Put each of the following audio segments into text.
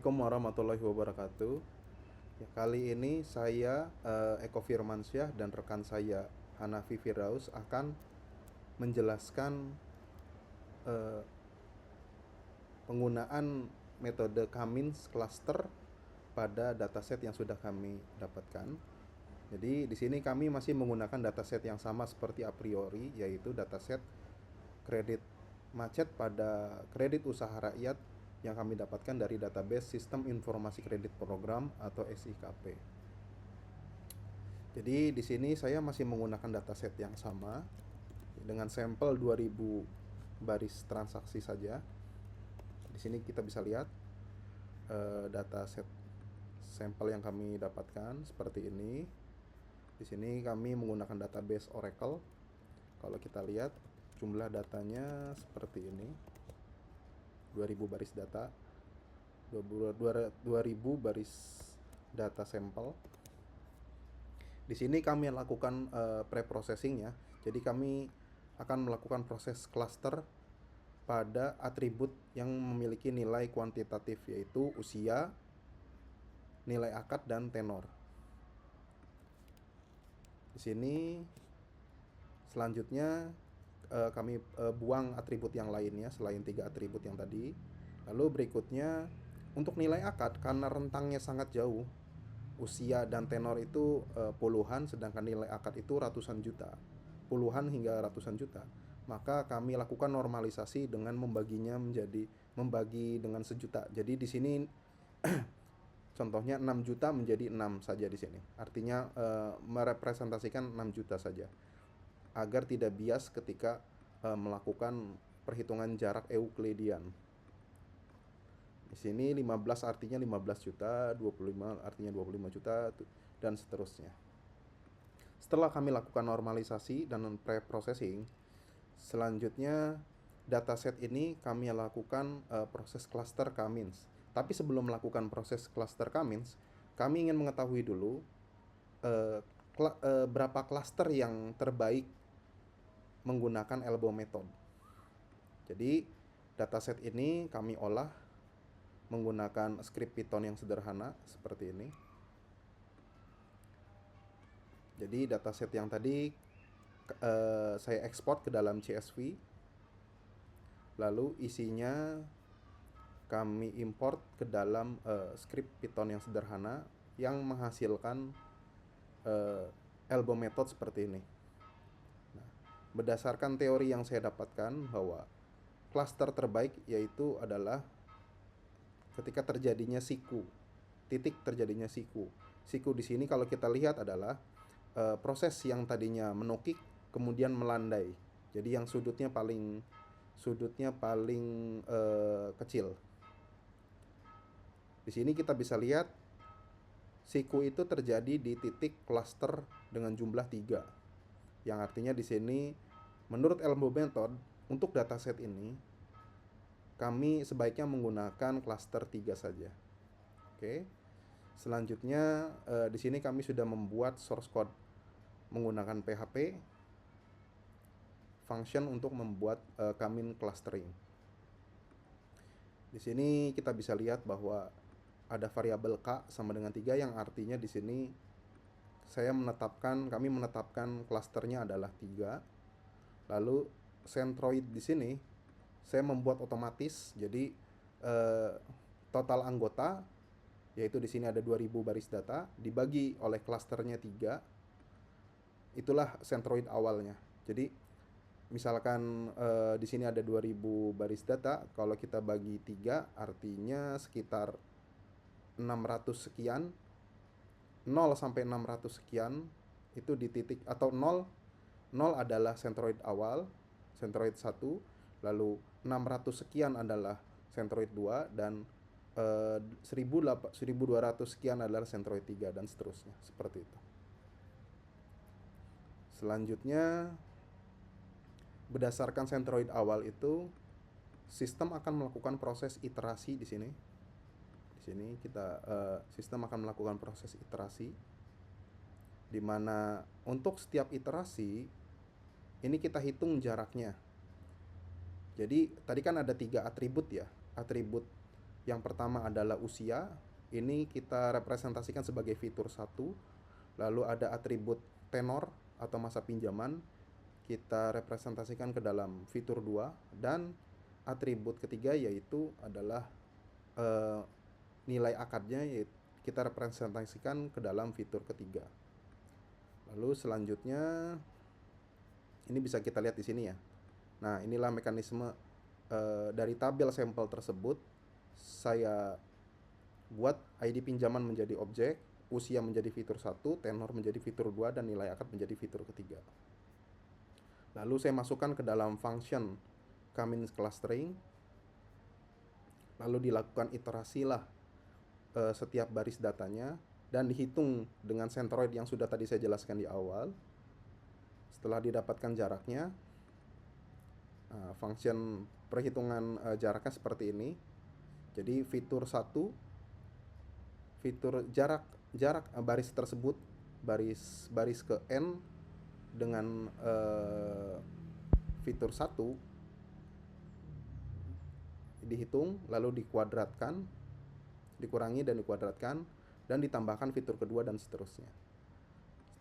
Assalamualaikum warahmatullahi wabarakatuh. Ya, kali ini saya Eko Firmansyah dan rekan saya Hanafi Firdaus akan menjelaskan eh, penggunaan metode Cummins cluster pada dataset yang sudah kami dapatkan. Jadi di sini kami masih menggunakan dataset yang sama seperti a priori, yaitu dataset kredit macet pada kredit usaha rakyat yang kami dapatkan dari database Sistem Informasi Kredit Program atau SIKP. Jadi di sini saya masih menggunakan dataset yang sama dengan sampel 2000 baris transaksi saja. Di sini kita bisa lihat dataset sampel yang kami dapatkan seperti ini. Di sini kami menggunakan database Oracle. Kalau kita lihat jumlah datanya seperti ini. 2000 baris data, 2000 baris data sampel. Di sini kami lakukan pre-processing ya. Jadi kami akan melakukan proses cluster pada atribut yang memiliki nilai kuantitatif, yaitu usia, nilai akad, dan tenor. Di sini selanjutnya kami buang atribut yang lainnya selain 3 atribut yang tadi. Lalu berikutnya untuk nilai akad, karena rentangnya sangat jauh, usia dan tenor itu puluhan, sedangkan nilai akad itu ratusan juta, puluhan hingga ratusan juta, maka kami lakukan normalisasi dengan membagi dengan sejuta. Jadi di sini contohnya 6 juta menjadi 6 saja di sini. Artinya merepresentasikan 6 juta saja agar tidak bias ketika melakukan perhitungan jarak Euklidian. Di sini 15 artinya 15 juta, 25 artinya 25 juta, dan seterusnya. Setelah kami lakukan normalisasi dan pre-processing, selanjutnya dataset ini kami lakukan proses cluster Cummins. Tapi sebelum melakukan proses cluster Cummins, kami ingin mengetahui dulu berapa cluster yang terbaik menggunakan elbow method. Jadi dataset ini kami olah menggunakan script Python yang sederhana seperti ini. Jadi dataset yang tadi saya ekspor ke dalam CSV, lalu isinya kami import ke dalam script Python yang sederhana yang menghasilkan elbow method seperti ini. Nah, berdasarkan teori yang saya dapatkan bahwa cluster terbaik yaitu adalah ketika terjadinya siku, titik terjadinya siku. Siku di sini kalau kita lihat adalah proses yang tadinya menukik kemudian melandai. Jadi yang sudutnya paling kecil. Di sini kita bisa lihat siku itu terjadi di titik cluster dengan jumlah 3. Yang artinya di sini menurut elbow method untuk dataset ini kami sebaiknya menggunakan cluster 3 saja. Oke. Selanjutnya di sini kami sudah membuat source code menggunakan PHP function untuk membuat Cummins clustering. Di sini kita bisa lihat bahwa ada variabel K sama dengan 3 yang artinya di sini kami menetapkan klasternya adalah 3. Lalu centroid di sini saya membuat otomatis. Jadi total anggota yaitu di sini ada 2000 baris data dibagi oleh klasternya 3. Itulah centroid awalnya. Jadi misalkan di sini ada 2000 baris data, kalau kita bagi 3 artinya sekitar 600 sekian. 0 sampai 600 sekian itu di titik atau 0 adalah centroid awal, centroid 1, lalu 600 sekian adalah centroid 2, dan 1200 sekian adalah centroid 3, dan seterusnya seperti itu. Selanjutnya berdasarkan centroid awal itu sistem akan melakukan proses iterasi di sini. Di sini sistem akan melakukan proses iterasi di mana untuk setiap iterasi ini kita hitung jaraknya. Jadi tadi kan ada 3 atribut ya. Atribut Yang pertama adalah usia, ini kita representasikan sebagai fitur satu. Lalu ada atribut tenor atau masa pinjaman, kita representasikan ke dalam fitur 2. Dan atribut ketiga yaitu adalah eh, nilai akadnya, yaitu kita representasikan ke dalam fitur ketiga. Lalu selanjutnya ini bisa kita lihat di sini ya. Nah, inilah mekanisme dari tabel sampel tersebut. Saya buat ID pinjaman menjadi objek, usia menjadi fitur 1, tenor menjadi fitur 2, dan nilai akad menjadi fitur ketiga. Lalu saya masukkan ke dalam function K-means clustering. Lalu dilakukan iterasi lah setiap baris datanya dan dihitung dengan centroid yang sudah tadi saya jelaskan di awal. Setelah didapatkan jaraknya, function perhitungan jaraknya seperti ini. Jadi fitur 1, fitur jarak baris tersebut, baris ke n dengan fitur 1 dihitung, lalu dikuadratkan, dikurangi dan dikuadratkan, dan ditambahkan fitur kedua dan seterusnya.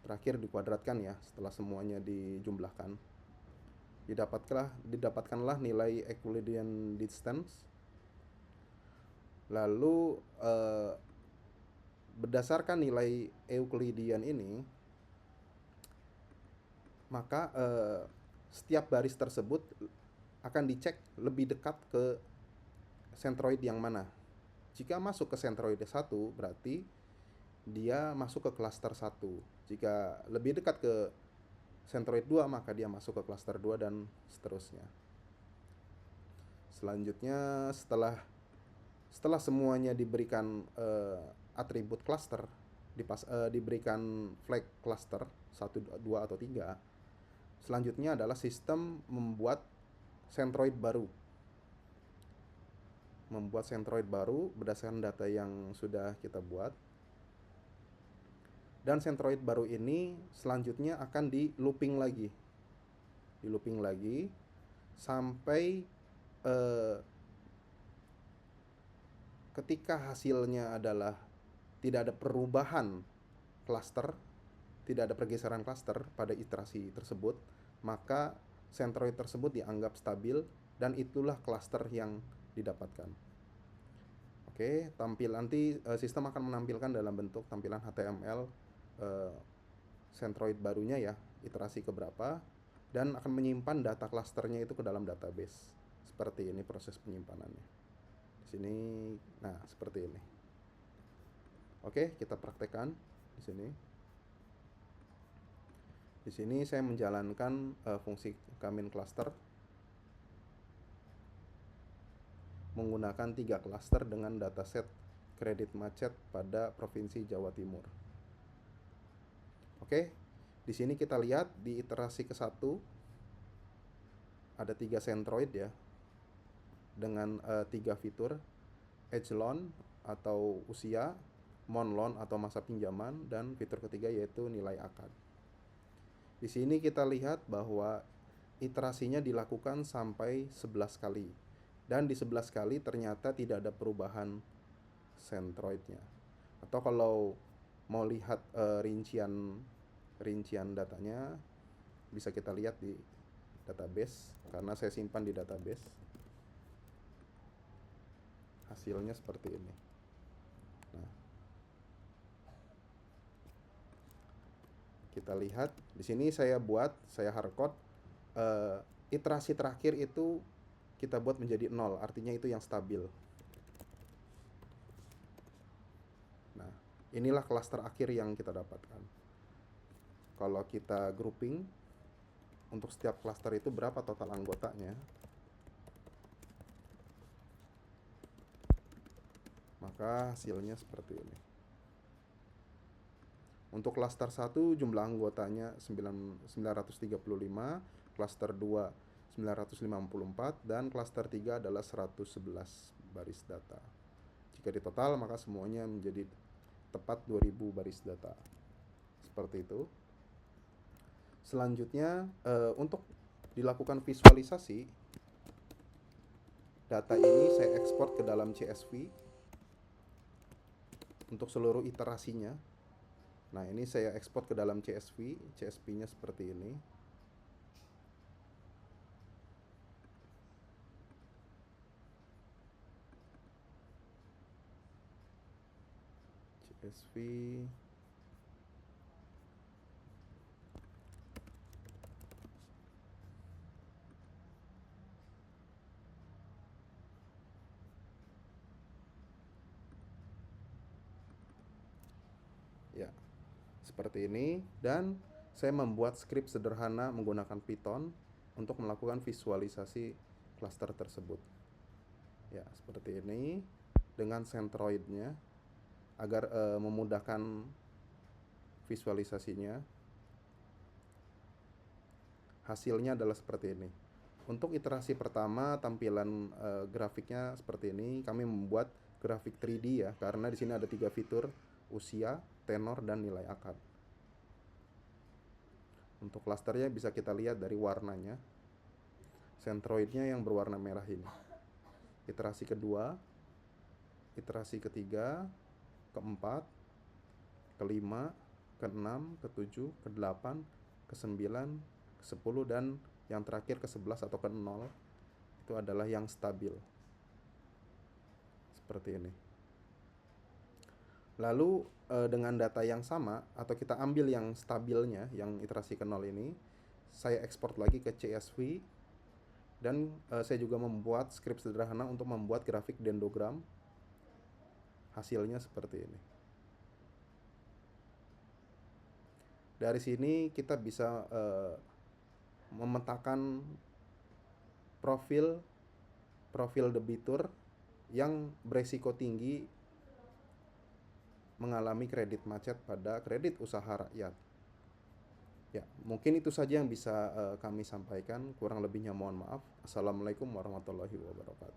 Terakhir dikuadratkan ya, setelah semuanya dijumlahkan. Didapatkanlah nilai Euclidean distance. Lalu berdasarkan nilai Euclidean ini, maka setiap baris tersebut akan dicek lebih dekat ke centroid yang mana. Jika masuk ke centroid 1, berarti dia masuk ke cluster 1. Jika lebih dekat ke centroid 2, maka dia masuk ke cluster 2 dan seterusnya. Selanjutnya setelah semuanya diberikan atribut cluster, diberikan flag cluster 1, 2, atau 3, selanjutnya adalah sistem membuat centroid baru. Berdasarkan data yang sudah kita buat. Dan centroid baru ini selanjutnya akan di looping lagi sampai ketika hasilnya adalah tidak ada perubahan cluster, tidak ada pergeseran cluster pada iterasi tersebut, maka centroid tersebut dianggap stabil dan itulah cluster yang didapatkan. Oke, nanti sistem akan menampilkan dalam bentuk tampilan HTML centroid barunya ya, iterasi keberapa, dan akan menyimpan data clusternya itu ke dalam database. Seperti ini proses penyimpanannya. Di sini, nah seperti ini. Oke, kita praktekkan di sini. Di sini saya menjalankan fungsi K-means cluster menggunakan 3 cluster dengan dataset kredit macet pada Provinsi Jawa Timur. Oke, di sini kita lihat di iterasi ke-1 ada 3 centroid ya, dengan 3 fitur: age loan atau usia, mon loan atau masa pinjaman, dan fitur ketiga yaitu nilai akad. Di sini kita lihat bahwa iterasinya dilakukan sampai 11 kali. Dan di 11 kali ternyata tidak ada perubahan centroidnya. Atau kalau mau lihat rincian datanya, bisa kita lihat di database, karena saya simpan di database. Hasilnya seperti ini. Nah, kita lihat di sini saya hardcode iterasi terakhir itu kita buat menjadi 0, artinya itu yang stabil. Nah, inilah cluster akhir yang kita dapatkan. Kalau kita grouping untuk setiap cluster itu berapa total anggotanya, maka hasilnya seperti ini. Untuk cluster 1 jumlah anggotanya 935, cluster 2 954, dan cluster 3 adalah 111 baris data. Jika ditotal maka semuanya menjadi tepat 2000 baris data. Seperti itu. Selanjutnya untuk dilakukan visualisasi, Data ini saya ekspor ke dalam CSV untuk seluruh iterasinya. Nah, ini saya ekspor ke dalam CSV. CSV-nya seperti ini. CSV. Ya, seperti ini. Dan saya membuat skrip sederhana menggunakan Python untuk melakukan visualisasi cluster tersebut. Ya, seperti ini dengan centroidnya agar memudahkan visualisasinya. Hasilnya adalah seperti ini. Untuk iterasi pertama, tampilan grafiknya seperti ini. Kami membuat grafik 3D ya, karena di sini ada 3 fitur: usia, tenor, dan nilai akad. Untuk klasternya bisa kita lihat dari warnanya. Centroidnya yang berwarna merah ini. Iterasi kedua, iterasi ketiga, keempat, kelima, keenam, ketujuh, kedelapan, kesembilan, ke-10, dan yang terakhir ke-11 atau ke-0 itu adalah yang stabil. Seperti ini. Lalu dengan data yang sama, atau kita ambil yang stabilnya, yang iterasi ke-0 ini, saya ekspor lagi ke CSV. Dan saya juga membuat skrip sederhana untuk membuat grafik dendrogram. Hasilnya seperti ini. Dari sini kita bisa memetakan profil debitur yang beresiko tinggi mengalami kredit macet pada kredit usaha rakyat. Ya, mungkin itu saja yang bisa kami sampaikan. Kurang lebihnya mohon maaf. Assalamualaikum warahmatullahi wabarakatuh.